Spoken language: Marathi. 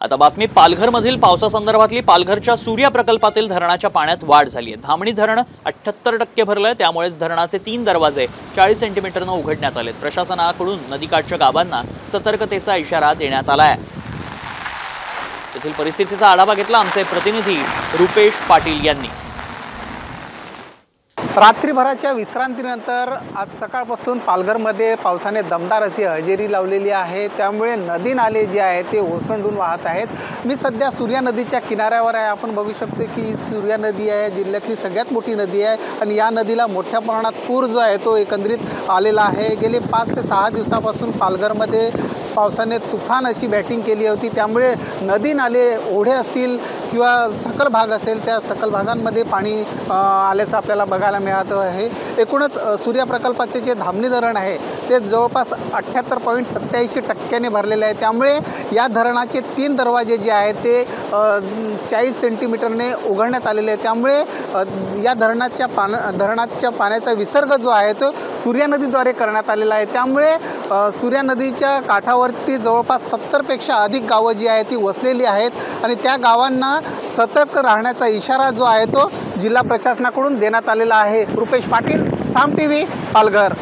आता बातमी पालघरमधील पावसासंदर्भातली। पालघरच्या सूर्या प्रकल्पातील धरणाच्या पाण्यात वाढ झाली आहे। धामणी धरण 78% भरलंय, त्यामुळेच धरणाचे 3 दरवाजे 40 सेंटीमीटरनं उघडण्यात आलेत। प्रशासनाकडून नदीकाठच्या गावांना सतर्कतेचा इशारा देण्यात आलाय। तेथील परिस्थितीचा आढावा घेतला आमचे प्रतिनिधी रुपेश पाटील यांनी। रात्रीभराच्या विश्रांतीनंतर आज सकाळपासून पालघरमध्ये पावसाने दमदार अशी हजेरी लावलेली आहे। त्यामुळे नदी नाले जे आहेत ते ओसंडून वाहत आहेत। मी सध्या सूर्या नदीच्या किनाऱ्यावर आहे। आपण बघू शकतो की सूर्या नदी आहे, जिल्ह्यातली सगळ्यात मोठी नदी आहे आणि या नदीला मोठ्या प्रमाणात पूर जो आहे तो एकंदरीत आलेला आहे। गेले 5 ते 6 दिवसापासून पालघरमध्ये पावसाने तुफान अशी बॅटिंग केली होती। त्यामुळे नदी नाले ओढे असतील किंवा सकल भाग असेल त्या सकल भागांमध्ये पाणी आल्याचं आपल्याला बघायला मिळत आहे। एकूणच सूर्या प्रकल्पाचे जे धामणी धरण आहे ते जवळपास 78.87% भरलेले आहे। त्यामुळे या धरणाचे 3 दरवाजे जे आहेत ते 40 सेंटीमीटरने उघडण्यात आलेले आहे। त्यामुळे या धरणाच्या पाण्याचा विसर्ग जो आहे तो सूर्या नदीद्वारे करण्यात आलेला आहे। त्यामुळे सूर्या नदीच्या काठावरती जवळपास 70 पेक्षा अधिक गावं जी आहेत ती वसलेली आहेत आणि त्या गावांना सतर्क राहण्याचा इशारा जो आहे तो जिल्हा प्रशासनाकडून देण्यात आलेला आहे। रुपेश पाटील, साम टीव्ही, पालघर।